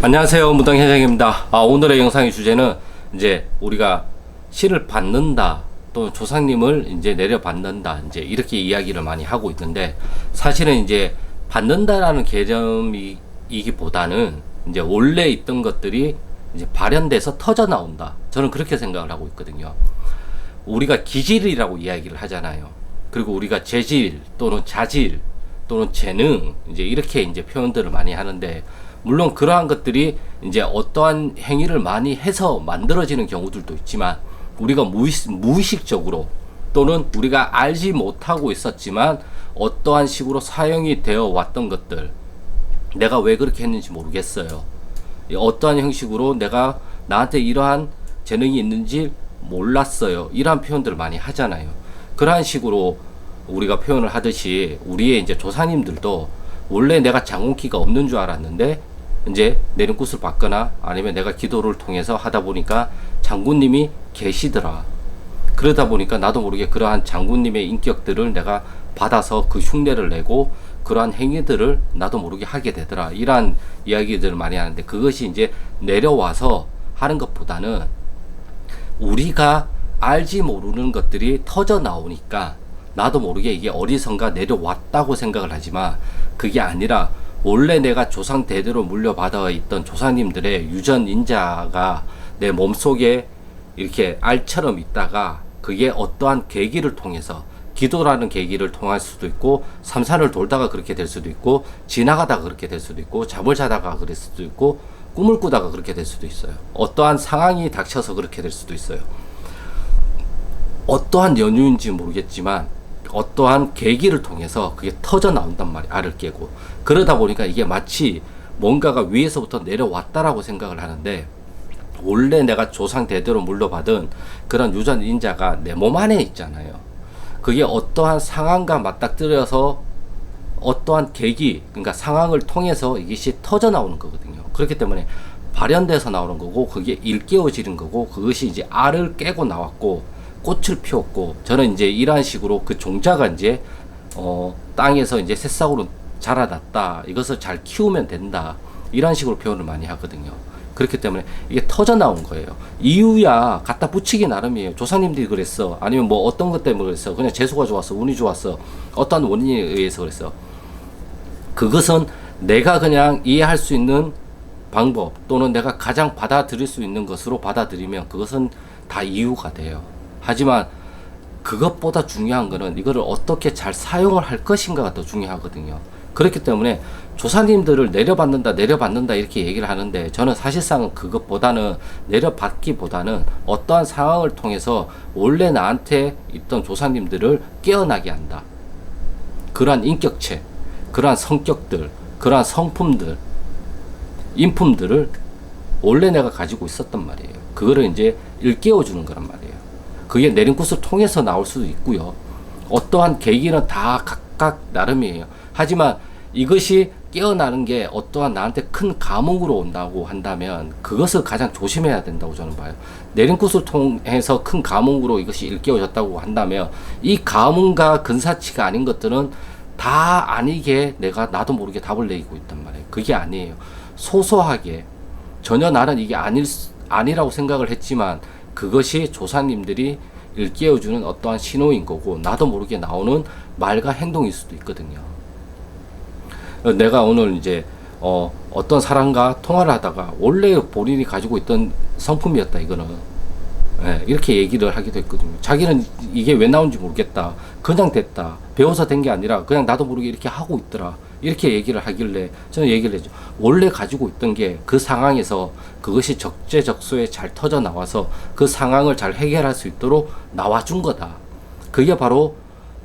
안녕하세요, 무당회장입니다. 오늘의 영상의 주제는 이제 우리가 시를 받는다 또는 조상님을 이제 내려받는다 이제 이렇게 이야기를 많이 하고 있는데, 사실은 이제 받는다라는 개념이기보다는 이제 원래 있던 것들이 이제 발현돼서 터져 나온다, 저는 그렇게 생각을 하고 있거든요. 우리가 기질이라고 이야기를 하잖아요. 그리고 우리가 재질 또는 자질 또는 재능 이제 이렇게 이제 표현들을 많이 하는데, 물론 그러한 것들이 이제 어떠한 행위를 많이 해서 만들어지는 경우들도 있지만, 우리가 무의식적으로 또는 우리가 알지 못하고 있었지만 어떠한 식으로 사용이 되어 왔던 것들, 내가 왜 그렇게 했는지 모르겠어요. 어떠한 형식으로 내가 나한테 이러한 재능이 있는지 몰랐어요, 이러한 표현들을 많이 하잖아요. 그러한 식으로 우리가 표현을 하듯이 우리의 이제 조상님들도 원래 내가 장운기가 없는 줄 알았는데 이제 내림굿을 받거나 아니면 내가 기도를 통해서 하다 보니까 장군님이 계시더라. 그러다 보니까 나도 모르게 그러한 장군님의 인격들을 내가 받아서 그 흉내를 내고 그러한 행위들을 나도 모르게 하게 되더라, 이러한 이야기들을 많이 하는데, 그것이 이제 내려와서 하는 것보다는 우리가 알지 모르는 것들이 터져 나오니까 나도 모르게 이게 어리선가 내려왔다고 생각을 하지만, 그게 아니라 원래 내가 조상 대대로 물려받아 있던 조상님들의 유전 인자가 내 몸속에 이렇게 알처럼 있다가 그게 어떠한 계기를 통해서, 기도라는 계기를 통할 수도 있고, 삼산을 돌다가 그렇게 될 수도 있고, 지나가다가 그렇게 될 수도 있고, 잠을 자다가 그럴 수도 있고, 꿈을 꾸다가 그렇게 될 수도 있어요. 어떠한 상황이 닥쳐서 그렇게 될 수도 있어요. 어떠한 연유인지 모르겠지만 어떠한 계기를 통해서 그게 터져 나온단 말이에요, 알을 깨고. 그러다 보니까 이게 마치 뭔가가 위에서부터 내려왔다라고 생각을 하는데, 원래 내가 조상 대대로 물려받은 그런 유전 인자가 내 몸 안에 있잖아요. 그게 어떠한 상황과 맞닥뜨려서 어떠한 계기, 그러니까 상황을 통해서 이것이 터져 나오는 거거든요. 그렇기 때문에 발현돼서 나오는 거고, 그게 일깨워지는 거고, 그것이 이제 알을 깨고 나왔고 꽃을 피웠고, 저는 이제 이러한 식으로 그 종자가 이제 땅에서 이제 새싹으로 자라났다, 이것을 잘 키우면 된다, 이런 식으로 표현을 많이 하거든요. 그렇기 때문에 이게 터져 나온 거예요. 이유야 갖다 붙이기 나름이에요. 조상님들이 그랬어, 아니면 뭐 어떤 것 때문에 그랬어, 그냥 재수가 좋았어, 운이 좋았어, 어떤 원인에 의해서 그랬어. 그것은 내가 그냥 이해할 수 있는 방법 또는 내가 가장 받아들일 수 있는 것으로 받아들이면 그것은 다 이유가 돼요. 하지만 그것보다 중요한 거는 이거를 어떻게 잘 사용을 할 것인가가 더 중요하거든요. 그렇기 때문에 조상님들을 내려받는다 이렇게 얘기를 하는데, 저는 사실상 그것보다는, 내려받기보다는 어떠한 상황을 통해서 원래 나한테 있던 조상님들을 깨어나게 한다. 그러한 인격체, 그러한 성격들, 그러한 성품들, 인품들을 원래 내가 가지고 있었단 말이에요. 그거를 이제 일깨워주는 거란 말이에요. 그게 내림굿을 통해서 나올 수도 있고요. 어떠한 계기는 다 각각 나름이에요. 하지만 이것이 깨어나는 게 어떠한 나한테 큰 감흥으로 온다고 한다면 그것을 가장 조심해야 된다고 저는 봐요. 내림굿을 통해서 큰 감흥으로 이것이 일깨워졌다고 한다면 이 감흥과 근사치가 아닌 것들은 다 아니게 내가 나도 모르게 답을 내리고 있단 말이에요. 그게 아니에요. 소소하게 전혀 나는 이게 아니라고 생각을 했지만 그것이 조상님들이 일깨워주는 어떠한 신호인 거고, 나도 모르게 나오는 말과 행동일 수도 있거든요. 내가 오늘 이제 어떤 사람과 통화를 하다가 원래 본인이 가지고 있던 성품이었다, 이거는. 예, 이렇게 얘기를 하기도 했거든요. 자기는 이게 왜 나온지 모르겠다, 그냥 됐다, 배워서 된 게 아니라 그냥 나도 모르게 이렇게 하고 있더라, 이렇게 얘기를 하길래 저는 얘기를 했죠. 원래 가지고 있던 게 그 상황에서 그것이 적재적소에 잘 터져 나와서 그 상황을 잘 해결할 수 있도록 나와준 거다. 그게 바로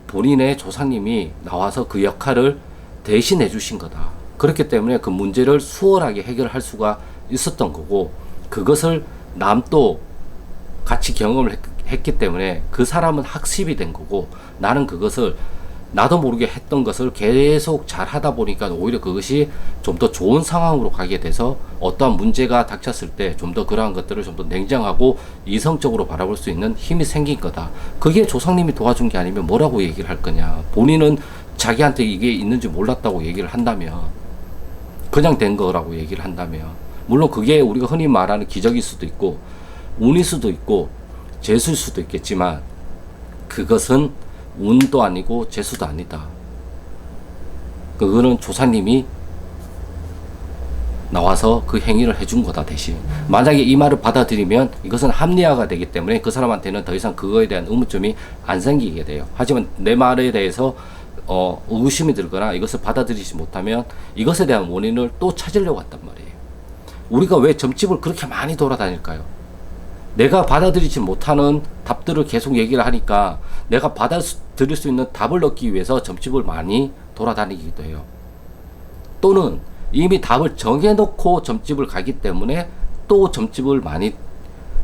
본인의 조상님이 나와서 그 역할을 대신해 주신 거다. 그렇기 때문에 그 문제를 수월하게 해결할 수가 있었던 거고, 그것을 남도 같이 경험을 했기 때문에 그 사람은 학습이 된 거고, 나는 그것을 나도 모르게 했던 것을 계속 잘 하다 보니까 오히려 그것이 좀 더 좋은 상황으로 가게 돼서 어떠한 문제가 닥쳤을 때 좀 더 그러한 것들을 좀 더 냉정하고 이성적으로 바라볼 수 있는 힘이 생긴 거다. 그게 조상님이 도와준 게 아니면 뭐라고 얘기를 할 거냐. 본인은 자기한테 이게 있는지 몰랐다고 얘기를 한다면, 그냥 된 거라고 얘기를 한다면 물론 그게 우리가 흔히 말하는 기적일 수도 있고 운일 수도 있고 재수일 수도 있겠지만 그것은 운도 아니고 재수도 아니다. 그거는 조상님이 나와서 그 행위를 해준 거다 대신. 만약에 이 말을 받아들이면 이것은 합리화가 되기 때문에 그 사람한테는 더 이상 그거에 대한 의문점이 안 생기게 돼요. 하지만 내 말에 대해서 의구심이 들거나 이것을 받아들이지 못하면 이것에 대한 원인을 또 찾으려고 했단 말이에요. 우리가 왜 점집을 그렇게 많이 돌아다닐까요? 내가 받아들이지 못하는 답들을 계속 얘기를 하니까 내가 받아들일 수 있는 답을 얻기 위해서 점집을 많이 돌아다니기도 해요. 또는 이미 답을 정해놓고 점집을 가기 때문에 또 점집을 많이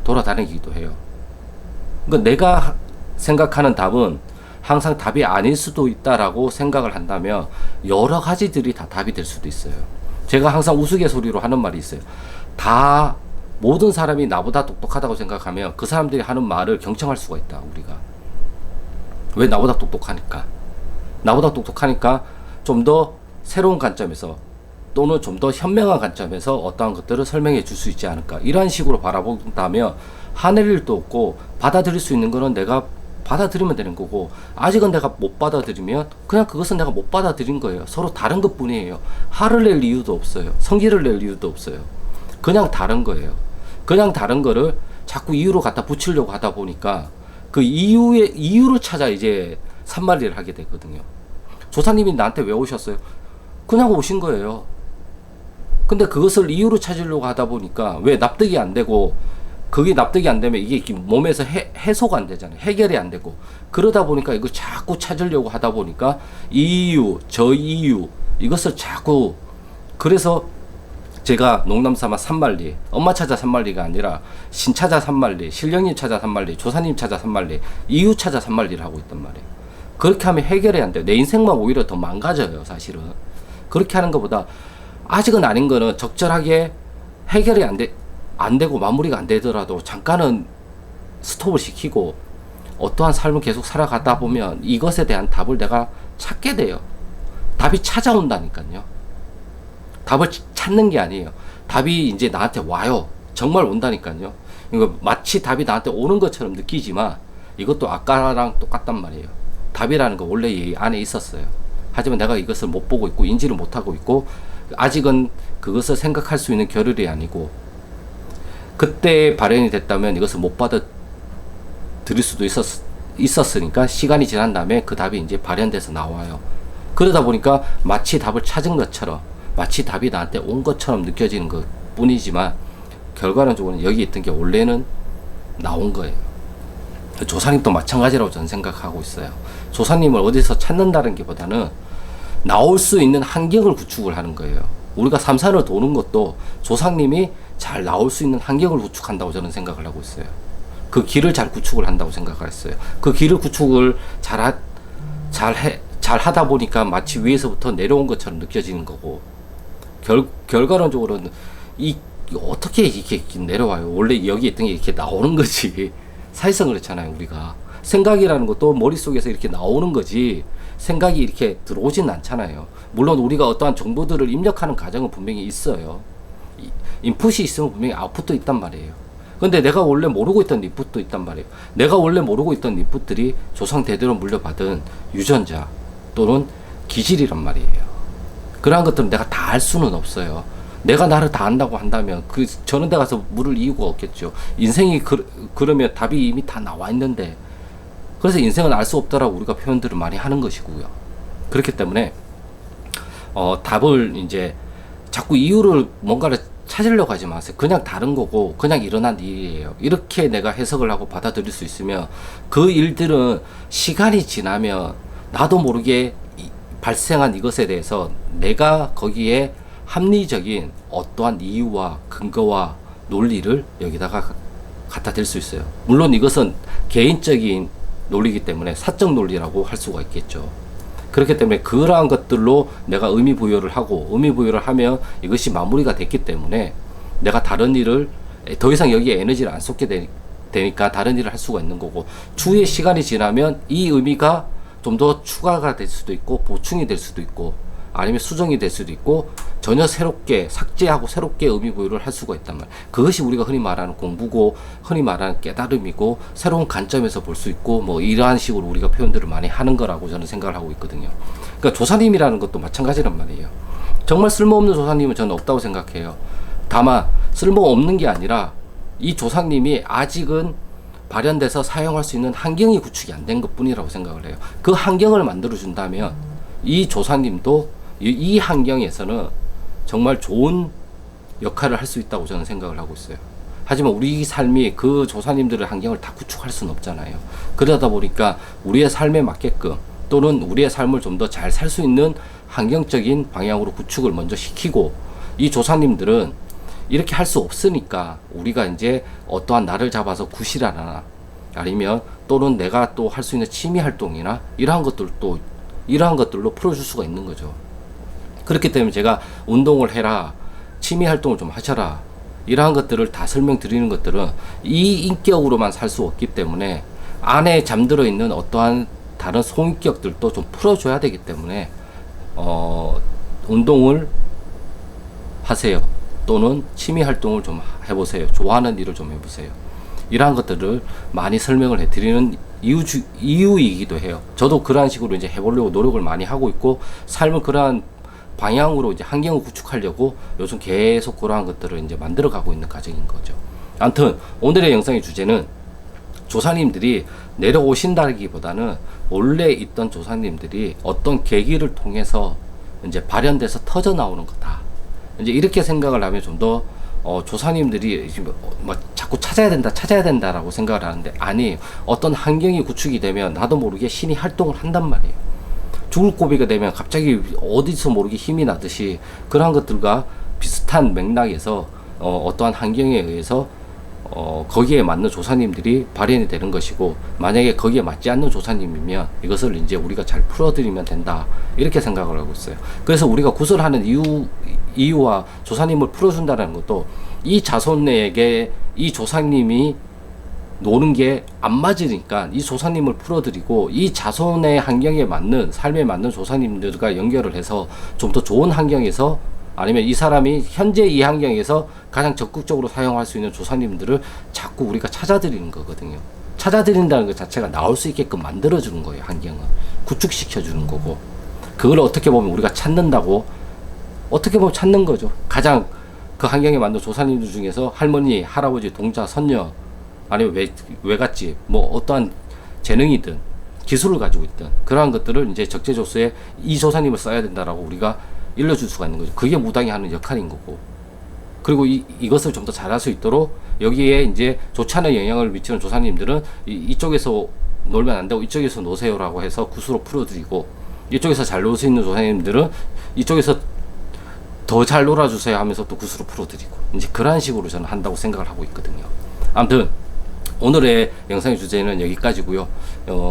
돌아다니기도 해요. 그러니까 내가 생각하는 답은 항상 답이 아닐 수도 있다라고 생각을 한다면 여러 가지들이 다 답이 될 수도 있어요. 제가 항상 우스갯소리로 하는 말이 있어요. 모든 사람이 나보다 똑똑하다고 생각하면 그 사람들이 하는 말을 경청할 수가 있다, 우리가. 왜? 나보다 똑똑하니까. 나보다 똑똑하니까 좀 더 새로운 관점에서 또는 좀 더 현명한 관점에서 어떠한 것들을 설명해 줄 수 있지 않을까. 이러한 식으로 바라본다면 하늘 일도 없고 받아들일 수 있는 거는 내가 받아들이면 되는 거고 아직은 내가 못 받아들이면 그냥 그것은 내가 못 받아들인 거예요. 서로 다른 것 뿐이에요. 화를 낼 이유도 없어요. 성질을 낼 이유도 없어요. 그냥 다른 거예요. 그냥 다른 거를 자꾸 이유로 갖다 붙이려고 하다 보니까 그 이유를 찾아 이제 산말리를 하게 되거든요. 조사님이 나한테 왜 오셨어요? 그냥 오신 거예요. 근데 그것을 이유로 찾으려고 하다 보니까 왜 납득이 안 되고 그게 납득이 안 되면 이게 몸에서 해소가 안 되잖아요. 해결이 안 되고 그러다 보니까 이걸 자꾸 찾으려고 하다 보니까 이유, 저 이유 이것을 자꾸 그래서 제가 농담삼아 산말리 엄마 찾아 산말리가 아니라 신 찾아 산말리 신령님 찾아 산말리 조사님 찾아 산말리 이유 찾아 산말리를 하고 있단 말이에요. 그렇게 하면 해결이 안 돼요. 내 인생만 오히려 더 망가져요 사실은. 그렇게 하는 것보다 아직은 아닌 거는 적절하게 해결이 안 되고 마무리가 안 되더라도 잠깐은 스톱을 시키고 어떠한 삶을 계속 살아가다 보면 이것에 대한 답을 내가 찾게 돼요. 답이 찾아온다니까요. 답을 찾는 게 아니에요. 답이 이제 나한테 와요. 정말 온다니까요. 이거 마치 답이 나한테 오는 것처럼 느끼지만 이것도 아까랑 똑같단 말이에요. 답이라는 거 원래 이 안에 있었어요. 하지만 내가 이것을 못 보고 있고 인지를 못하고 있고 아직은 그것을 생각할 수 있는 겨를이 아니고 그때 발현이 됐다면 이것을 못 받아들일 수도 있었으니까 시간이 지난 다음에 그 답이 이제 발현돼서 나와요. 그러다 보니까 마치 답을 찾은 것처럼 마치 답이 나한테 온 것처럼 느껴지는 것 뿐이지만 결과론적으로는 여기 있던 게 원래는 나온 거예요. 조상님도 마찬가지라고 저는 생각하고 있어요. 조상님을 어디서 찾는다는 게 보다는 나올 수 있는 환경을 구축을 하는 거예요. 우리가 삼산을 도는 것도 조상님이 잘 나올 수 있는 환경을 구축한다고 저는 생각을 하고 있어요. 그 길을 잘 구축을 한다고 생각을 했어요. 그 길을 구축을 잘 하다 보니까 마치 위에서부터 내려온 것처럼 느껴지는 거고 결과론적으로는 어떻게 이렇게 내려와요? 원래 여기 있던 게 이렇게 나오는 거지. 사실상 그렇잖아요, 우리가. 생각이라는 것도 머릿속에서 이렇게 나오는 거지, 생각이 이렇게 들어오진 않잖아요. 물론 우리가 어떠한 정보들을 입력하는 과정은 분명히 있어요. 인풋이 있으면 분명히 아웃풋도 있단 말이에요. 근데 내가 원래 모르고 있던 인풋도 있단 말이에요. 내가 원래 모르고 있던 인풋들이 조상 대대로 물려받은 유전자 또는 기질이란 말이에요. 그러한 것들은 내가 다 알 수는 없어요. 내가 나를 다 안다고 한다면 저런 데 가서 물을 이유가 없겠죠. 인생이 그러면 답이 이미 다 나와 있는데, 그래서 인생은 알 수 없다라고 우리가 표현들을 많이 하는 것이고요. 그렇기 때문에 답을 이제 자꾸 이유를 뭔가를 찾으려고 하지 마세요. 그냥 다른 거고 그냥 일어난 일이에요. 이렇게 내가 해석을 하고 받아들일 수 있으면 그 일들은 시간이 지나면 나도 모르게 발생한 이것에 대해서 내가 거기에 합리적인 어떠한 이유와 근거와 논리를 여기다가 갖다 댈 수 있어요. 물론 이것은 개인적인 논리이기 때문에 사적 논리라고 할 수가 있겠죠. 그렇기 때문에 그러한 것들로 내가 의미 부여를 하고, 의미 부여를 하면 이것이 마무리가 됐기 때문에 내가 다른 일을 더 이상 여기에 에너지를 안 쏟게 되니까 다른 일을 할 수가 있는 거고, 추후에 시간이 지나면 이 의미가 좀 더 추가가 될 수도 있고 보충이 될 수도 있고 아니면 수정이 될 수도 있고 전혀 새롭게 삭제하고 새롭게 의미 부여를 할 수가 있단 말이에요. 그것이 우리가 흔히 말하는 공부고 흔히 말하는 깨달음이고 새로운 관점에서 볼 수 있고 뭐 이러한 식으로 우리가 표현들을 많이 하는 거라고 저는 생각을 하고 있거든요. 그러니까 조사님이라는 것도 마찬가지란 말이에요. 정말 쓸모없는 조사님은 저는 없다고 생각해요. 다만 쓸모없는 게 아니라 이 조상님이 아직은 발현돼서 사용할 수 있는 환경이 구축이 안 된 것뿐이라고 생각을 해요. 그 환경을 만들어 준다면 이 조사님도 이 환경에서는 정말 좋은 역할을 할 수 있다고 저는 생각을 하고 있어요. 하지만 우리 삶이 그 조사님들의 환경을 다 구축할 수는 없잖아요. 그러다 보니까 우리의 삶에 맞게끔 또는 우리의 삶을 좀 더 잘 살 수 있는 환경적인 방향으로 구축을 먼저 시키고, 이 조사님들은 이렇게 할 수 없으니까 우리가 이제 어떠한 날을 잡아서 구실하나 아니면 또는 내가 또 할 수 있는 취미 활동이나 이러한 것들로 풀어줄 수가 있는 거죠. 그렇기 때문에 제가 운동을 해라, 취미 활동을 좀 하셔라, 이러한 것들을 다 설명드리는 것들은 이 인격으로만 살 수 없기 때문에 안에 잠들어 있는 어떠한 다른 소인격들도 좀 풀어줘야 되기 때문에 운동을 하세요. 또는 취미 활동을 좀 해보세요. 좋아하는 일을 좀 해보세요. 이러한 것들을 많이 설명을 해드리는 이유이기도 해요. 저도 그러한 식으로 이제 해보려고 노력을 많이 하고 있고, 삶을 그러한 방향으로 이제 환경을 구축하려고 요즘 계속 그러한 것들을 이제 만들어가고 있는 과정인 거죠. 아무튼 오늘의 영상의 주제는 조사님들이 내려오신다기보다는 원래 있던 조사님들이 어떤 계기를 통해서 이제 발현돼서 터져 나오는 거다. 이제 이렇게 생각을 하면 좀 더 조사님들이 뭐 자꾸 찾아야 된다라고 생각을 하는데, 아니, 어떤 환경이 구축이 되면 나도 모르게 신이 활동을 한단 말이에요. 죽을 고비가 되면 갑자기 어디서 모르게 힘이 나듯이 그런 것들과 비슷한 맥락에서 어떠한 환경에 의해서 거기에 맞는 조사님들이 발현이 되는 것이고, 만약에 거기에 맞지 않는 조사님이면 이것을 이제 우리가 잘 풀어드리면 된다, 이렇게 생각을 하고 있어요. 그래서 우리가 구슬하는 이유와 조사님을 풀어준다는 것도 이 자손에게 이 조사님이 노는 게 안 맞으니까 이 조사님을 풀어드리고, 이 자손의 환경에 맞는, 삶에 맞는 조사님들과 연결을 해서 좀 더 좋은 환경에서, 아니면 이 사람이 현재 이 환경에서 가장 적극적으로 사용할 수 있는 조사님들을 자꾸 우리가 찾아드리는 거거든요. 찾아드린다는 것 자체가 나올 수 있게끔 만들어주는 거예요. 환경을 구축시켜주는 거고, 그걸 어떻게 보면 우리가 찾는다고, 어떻게 보면 찾는 거죠. 가장 그 환경에 맞는 조사님들 중에서 할머니, 할아버지, 동자, 선녀, 아니면 외갓집, 뭐 어떠한 재능이든 기술을 가지고 있든 그러한 것들을 이제 적재조서에 이 조사님을 써야 된다라고 우리가 일러줄 수가 있는 거죠. 그게 무당이 하는 역할인 거고, 그리고 이것을 좀 더 잘할 수 있도록 여기에 이제 좋지 않은 영향을 미치는 조사님들은 이쪽에서 놀면 안 되고 이쪽에서 노세요라고 해서 구수로 풀어드리고, 이쪽에서 잘 놀 수 있는 조사님들은 이쪽에서 더 잘 놀아주세요 하면서 또 구수로 풀어드리고, 이제 그러한 식으로 저는 한다고 생각을 하고 있거든요. 아무튼 오늘의 영상의 주제는 여기까지고요.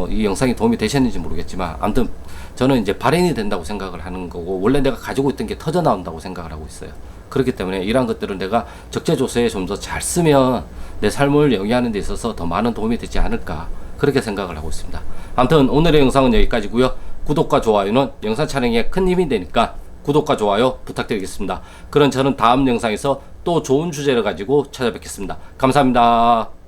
이 영상이 도움이 되셨는지 모르겠지만, 아무튼 저는 이제 발현이 된다고 생각을 하는 거고, 원래 내가 가지고 있던 게 터져 나온다고 생각을 하고 있어요. 그렇기 때문에 이러한 것들은 내가 적재조서에 좀 더 잘 쓰면 내 삶을 영위하는 데 있어서 더 많은 도움이 되지 않을까, 그렇게 생각을 하고 있습니다. 아무튼 오늘의 영상은 여기까지고요. 구독과 좋아요는 영상 촬영에 큰 힘이 되니까 구독과 좋아요 부탁드리겠습니다. 그럼 저는 다음 영상에서 또 좋은 주제를 가지고 찾아뵙겠습니다. 감사합니다.